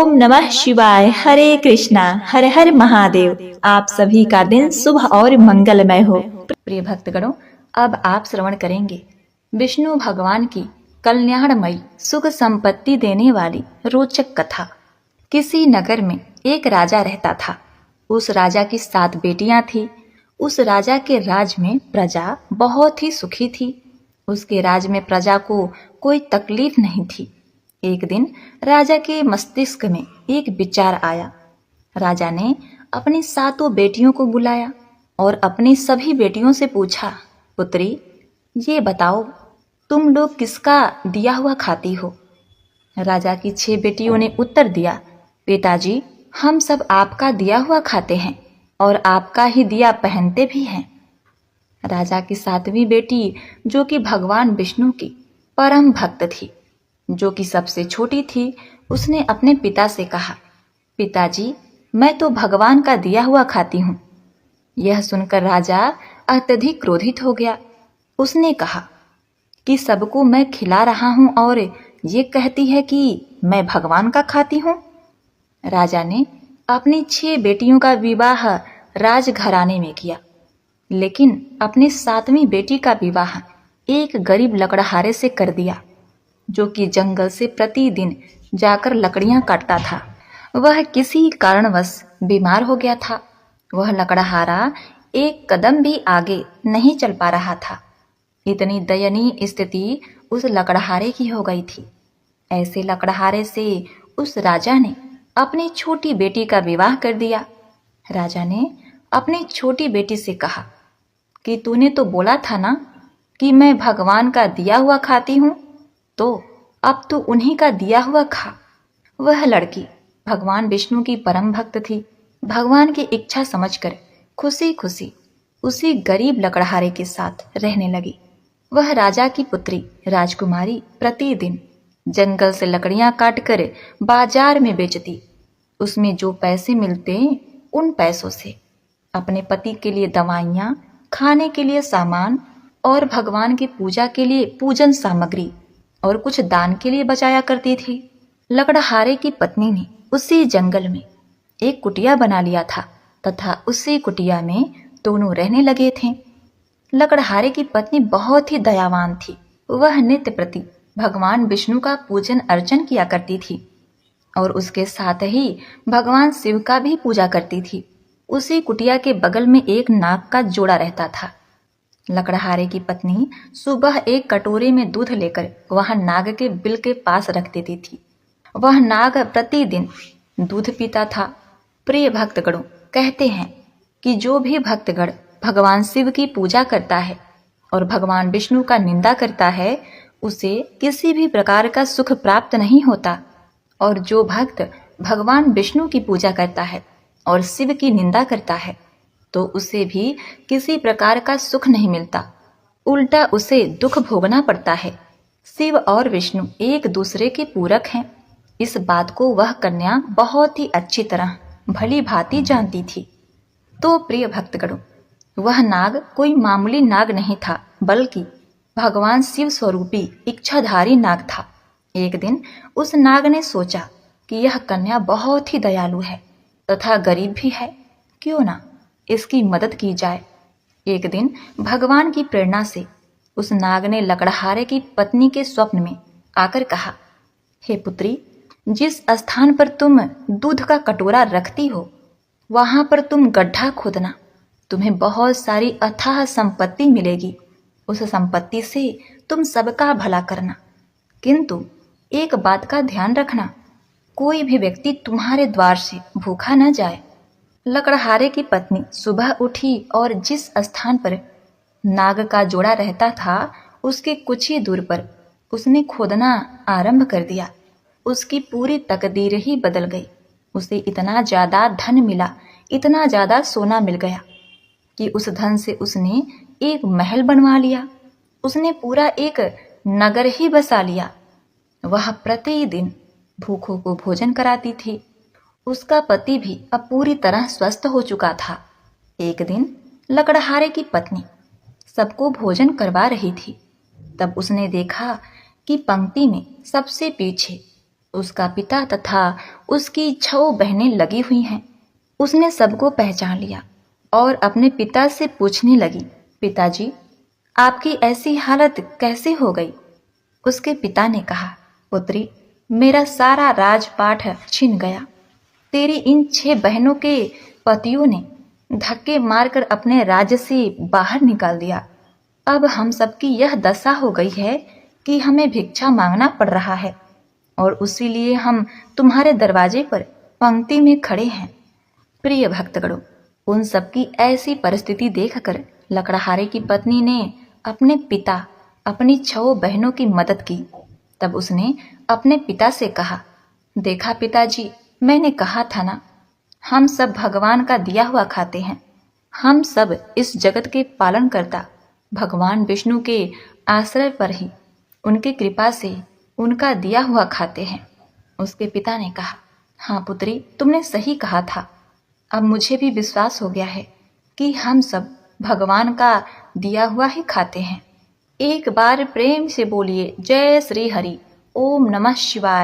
ओम नमः शिवाय। हरे कृष्णा हर हर महादेव। आप सभी का दिन शुभ और मंगलमय हो। प्रिय भक्तगणों, अब आप श्रवण करेंगे विष्णु भगवान की कल्याणमयी सुख संपत्ति देने वाली रोचक कथा। किसी नगर में एक राजा रहता था। उस राजा की 7 बेटियां थी। उस राजा के राज में प्रजा बहुत ही सुखी थी। उसके राज में प्रजा को कोई तकलीफ नहीं थी। एक दिन राजा के मस्तिष्क में एक विचार आया। राजा ने अपनी 7 बेटियों को बुलाया और अपनी सभी बेटियों से पूछा, पुत्री, ये बताओ तुम लोग किसका दिया हुआ खाती हो? राजा की 6 बेटियों ने उत्तर दिया, पिताजी, हम सब आपका दिया हुआ खाते हैं और आपका ही दिया पहनते भी हैं। राजा की 7वीं बेटी, जो कि भगवान विष्णु की परम भक्त थी, जो कि सबसे छोटी थी, उसने अपने पिता से कहा, पिताजी, मैं तो भगवान का दिया हुआ खाती हूँ। यह सुनकर राजा अत्यधिक क्रोधित हो गया। उसने कहा कि सबको मैं खिला रहा हूँ और ये कहती है कि मैं भगवान का खाती हूँ। राजा ने अपनी 6 बेटियों का विवाह राजघराने में किया, लेकिन अपनी 7वीं बेटी का विवाह एक गरीब लकड़हारे से कर दिया, जो कि जंगल से प्रतिदिन जाकर लकड़ियां काटता था। वह किसी कारणवश बीमार हो गया था। वह लकड़हारा एक कदम भी आगे नहीं चल पा रहा था। इतनी दयनीय स्थिति उस लकड़हारे की हो गई थी। ऐसे लकड़हारे से उस राजा ने अपनी छोटी बेटी का विवाह कर दिया। राजा ने अपनी छोटी बेटी से कहा कि तूने तो बोला था ना कि मैं भगवान का दिया हुआ खाती हूँ, तो अब तो उन्हीं का दिया हुआ खा। वह लड़की भगवान विष्णु की परम भक्त थी। भगवान की इच्छा समझकर खुशी खुशी उसी गरीब लकड़हारे के साथ रहने लगी। वह राजा की पुत्री राजकुमारी प्रतिदिन जंगल से लकड़ियां काटकर बाजार में बेचती। उसमें जो पैसे मिलते, उन पैसों से अपने पति के लिए दवाइयाँ, खाने के लिए सामान और भगवान की पूजा के लिए पूजन सामग्री और कुछ दान के लिए बचाया करती थी। लकड़हारे की पत्नी ने उसी जंगल में एक कुटिया बना लिया था तथा उसी कुटिया में दोनों रहने लगे थे। लकड़हारे की पत्नी बहुत ही दयावान थी। वह नित्य प्रति भगवान विष्णु का पूजन अर्चन किया करती थी और उसके साथ ही भगवान शिव का भी पूजा करती थी। उसी कुटिया के बगल में एक नाग का जोड़ा रहता था। लकड़हारे की पत्नी सुबह एक कटोरे में दूध लेकर वह नाग के बिल के पास रख देती थी। वह नाग प्रतिदिन दूध पीता था। प्रिय भक्तगणों, कहते हैं कि जो भी भक्तगण भगवान शिव की पूजा करता है और भगवान विष्णु का निंदा करता है, उसे किसी भी प्रकार का सुख प्राप्त नहीं होता। और जो भक्त भगवान विष्णु की पूजा करता है और शिव की निंदा करता है, तो उसे भी किसी प्रकार का सुख नहीं मिलता, उल्टा उसे दुख भोगना पड़ता है। शिव और विष्णु एक दूसरे के पूरक हैं। इस बात को वह कन्या बहुत ही अच्छी तरह भली भांति जानती थी। तो प्रिय भक्तगणों, वह नाग कोई मामूली नाग नहीं था, बल्कि भगवान शिव स्वरूपी इच्छाधारी नाग था। एक दिन उस नाग ने सोचा कि यह कन्या बहुत ही दयालु है तथा गरीब भी है, क्यों ना इसकी मदद की जाए। एक दिन भगवान की प्रेरणा से उस नाग ने लकड़हारे की पत्नी के स्वप्न में आकर कहा, हे पुत्री, जिस स्थान पर तुम दूध का कटोरा रखती हो, वहां पर तुम गड्ढा खोदना। तुम्हें बहुत सारी अथाह संपत्ति मिलेगी। उस संपत्ति से तुम सबका भला करना, किंतु एक बात का ध्यान रखना, कोई भी व्यक्ति तुम्हारे द्वार से भूखा न जाए। लकड़हारे की पत्नी सुबह उठी और जिस स्थान पर नाग का जोड़ा रहता था, उसके कुछ ही दूर पर उसने खोदना आरंभ कर दिया। उसकी पूरी तकदीर ही बदल गई। उसे इतना ज्यादा धन मिला, इतना ज्यादा सोना मिल गया कि उस धन से उसने एक महल बनवा लिया। उसने पूरा एक नगर ही बसा लिया। वह प्रतिदिन भूखों को भोजन कराती थी। उसका पति भी अब पूरी तरह स्वस्थ हो चुका था। एक दिन लकड़हारे की पत्नी सबको भोजन करवा रही थी। तब उसने देखा कि पंक्ति में सबसे पीछे उसका पिता तथा उसकी 6 बहनें लगी हुई हैं। उसने सबको पहचान लिया और अपने पिता से पूछने लगी, पिताजी, आपकी ऐसी हालत कैसे हो गई? उसके पिता ने कहा, पुत्री, मेरा सारा राजपाट छिन गया। तेरी इन 6 बहनों के पतियों ने धक्के मारकर अपने राज्य से बाहर निकाल दिया। अब हम सबकी यह दशा हो गई है कि हमें भिक्षा मांगना पड़ रहा है और इसीलिए हम तुम्हारे दरवाजे पर पंक्ति में खड़े हैं। प्रिय भक्तगणों, उन सबकी ऐसी परिस्थिति देखकर लकड़हारे की पत्नी ने अपने पिता, अपनी 6 बहनों की मदद की। तब उसने अपने पिता से कहा, देखा पिताजी, मैंने कहा था ना, हम सब भगवान का दिया हुआ खाते हैं। हम सब इस जगत के पालन करता भगवान विष्णु के आश्रय पर ही, उनकी कृपा से उनका दिया हुआ खाते हैं। उसके पिता ने कहा, हाँ पुत्री, तुमने सही कहा था। अब मुझे भी विश्वास हो गया है कि हम सब भगवान का दिया हुआ ही खाते हैं। एक बार प्रेम से बोलिए, जय श्री हरि, ओम नमः शिवाय।